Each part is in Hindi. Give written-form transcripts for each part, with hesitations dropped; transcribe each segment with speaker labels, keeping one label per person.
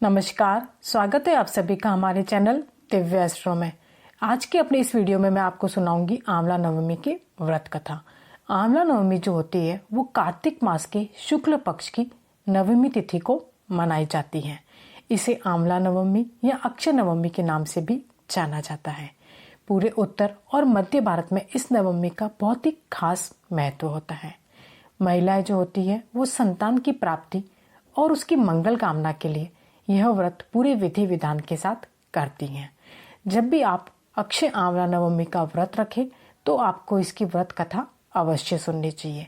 Speaker 1: नमस्कार, स्वागत है आप सभी का हमारे चैनल दिव्य एस्ट्रो में। आज के अपने इस वीडियो में मैं आपको सुनाऊंगी आंवला नवमी की व्रत कथा। आंवला नवमी जो होती है वो कार्तिक मास के शुक्ल पक्ष की नवमी तिथि को मनाई जाती है। इसे आंवला नवमी या अक्षय नवमी के नाम से भी जाना जाता है। पूरे उत्तर और मध्य भारत में इस नवमी का बहुत ही खास महत्व होता है। महिलाएं जो होती है वो संतान की प्राप्ति और उसकी मंगल कामना के लिए यह व्रत पूरे विधि विधान के साथ करती हैं। जब भी आप अक्षय आंवला नवमी का व्रत रखें तो आपको इसकी व्रत कथा अवश्य सुननी चाहिए।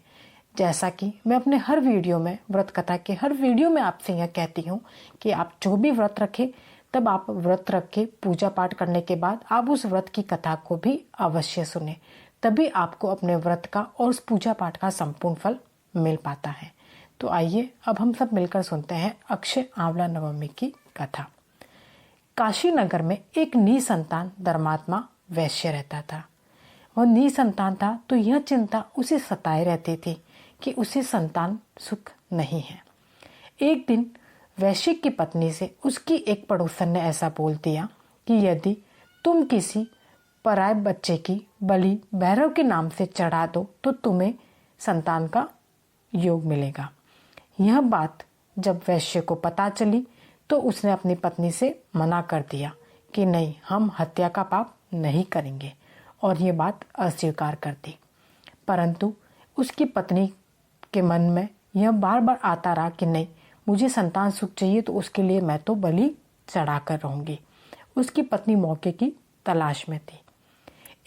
Speaker 1: जैसा कि मैं अपने हर वीडियो में व्रत कथा के हर वीडियो में आपसे यह कहती हूँ कि आप जो भी व्रत रखें तब आप व्रत रख के पूजा पाठ करने के बाद आप उस व्रत की कथा को भी अवश्य सुने, तभी आपको अपने व्रत का और उस पूजा पाठ का संपूर्ण फल मिल पाता है। तो आइए अब हम सब मिलकर सुनते हैं अक्षय आंवला नवमी की कथा। काशी नगर में एक निसंतान धर्मात्मा वैश्य रहता था। वह निसंतान था तो यह चिंता उसे सताए रहती थी कि उसे संतान सुख नहीं है। एक दिन वैश्य की पत्नी से उसकी एक पड़ोसन ने ऐसा बोल दिया कि यदि तुम किसी पराये बच्चे की बलि भैरव के नाम से चढ़ा दो तो तुम्हें संतान का योग मिलेगा। यह बात जब वैश्य को पता चली तो उसने अपनी पत्नी से मना कर दिया कि नहीं, हम हत्या का पाप नहीं करेंगे, और ये बात अस्वीकार कर दी। परंतु उसकी पत्नी के मन में यह बार बार आता रहा कि नहीं, मुझे संतान सुख चाहिए तो उसके लिए मैं तो बलि चढ़ा कर रहूंगी। उसकी पत्नी मौके की तलाश में थी।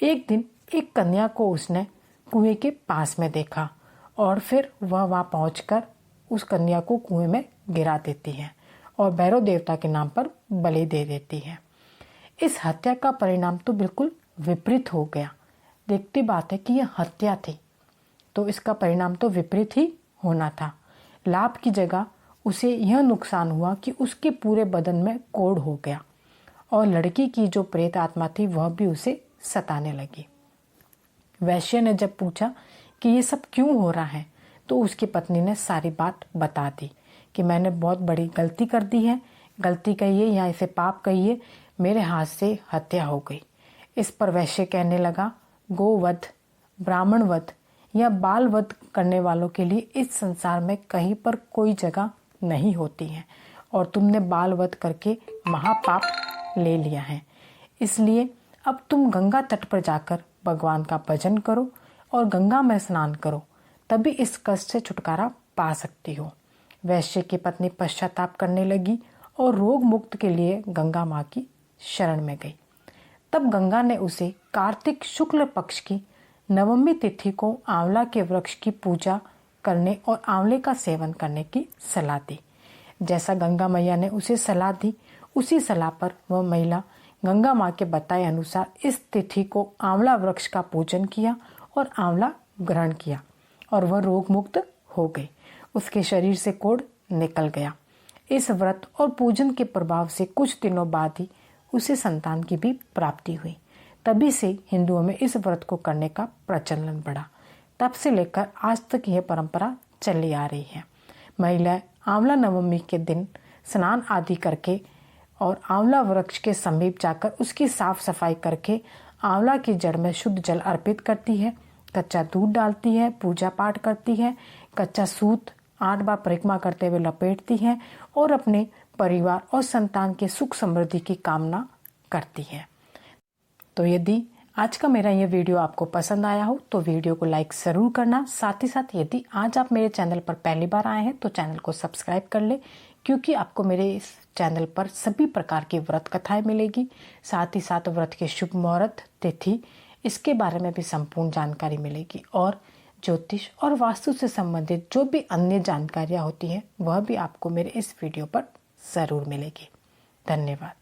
Speaker 1: एक दिन एक कन्या को उसने कुएं के पास में देखा और फिर वह वहां पहुंचकर उस कन्या को कुएं में गिरा देती है और भैरव देवता के नाम पर बलि दे देती है। इस हत्या का परिणाम तो बिल्कुल विपरीत हो गया। देखती बात है कि यह हत्या थी तो इसका परिणाम तो विपरीत ही होना था। लाभ की जगह उसे यह नुकसान हुआ कि उसके पूरे बदन में कोढ़ हो गया और लड़की की जो प्रेत आत्मा थी वह भी उसे सताने लगी। वैश्य ने जब पूछा कि ये सब क्यों हो रहा है तो उसकी पत्नी ने सारी बात बता दी कि मैंने बहुत बड़ी गलती कर दी है, गलती कहिए या इसे पाप कहिए, मेरे हाथ से हत्या हो गई। इस पर वैश्य कहने लगा, गोवध, ब्राह्मण वध या बाल वध करने वालों के लिए इस संसार में कहीं पर कोई जगह नहीं होती है और तुमने बाल वध करके महापाप ले लिया है। इसलिए अब तुम गंगा तट पर जाकर भगवान का भजन करो और गंगा में स्नान करो, तभी इस कष्ट से छुटकारा पा सकती हो। वैश्य की पत्नी पश्चाताप करने लगी और रोग मुक्त के लिए गंगा माँ की शरण में गई। तब गंगा ने उसे कार्तिक शुक्ल पक्ष की नवमी तिथि को आंवला के वृक्ष की पूजा करने और आंवले का सेवन करने की सलाह दी। जैसा गंगा मैया ने उसे सलाह दी, उसी सलाह पर वह महिला गंगा माँ के बताए अनुसार इस तिथि को आंवला वृक्ष का पूजन किया और आंवला ग्रहण किया और वह रोग मुक्त हो गई। उसके शरीर से कोढ़ निकल गया। इस व्रत और पूजन के प्रभाव से कुछ दिनों बाद ही उसे संतान की भी प्राप्ति हुई। तभी से हिंदुओं में इस व्रत को करने का प्रचलन बढ़ा। तब से लेकर आज तक यह परंपरा चली आ रही है। महिलाएं आंवला नवमी के दिन स्नान आदि करके और आंवला वृक्ष के समीप जाकर उसकी साफ सफाई करके आंवला की जड़ में शुद्ध जल अर्पित करती है, कच्चा दूध डालती है, पूजा पाठ करती है, कच्चा सूत 8 बार परिक्रमा करते हुए लपेटती है और अपने परिवार और संतान के सुख समृद्धि की कामना करती है। तो यदि आज का मेरा यह वीडियो आपको पसंद आया हो तो वीडियो को लाइक जरूर करना। साथ ही साथ यदि आज आप मेरे चैनल पर पहली बार आए हैं तो चैनल को सब्सक्राइब कर ले, क्योंकि आपको मेरे इस चैनल पर सभी प्रकार की व्रत कथाएं मिलेगी। साथ ही साथ व्रत के शुभ मुहूर्त, तिथि, इसके बारे में भी संपूर्ण जानकारी मिलेगी और ज्योतिष और वास्तु से संबंधित जो भी अन्य जानकारियां होती हैं वह भी आपको मेरे इस वीडियो पर जरूर मिलेगी। धन्यवाद।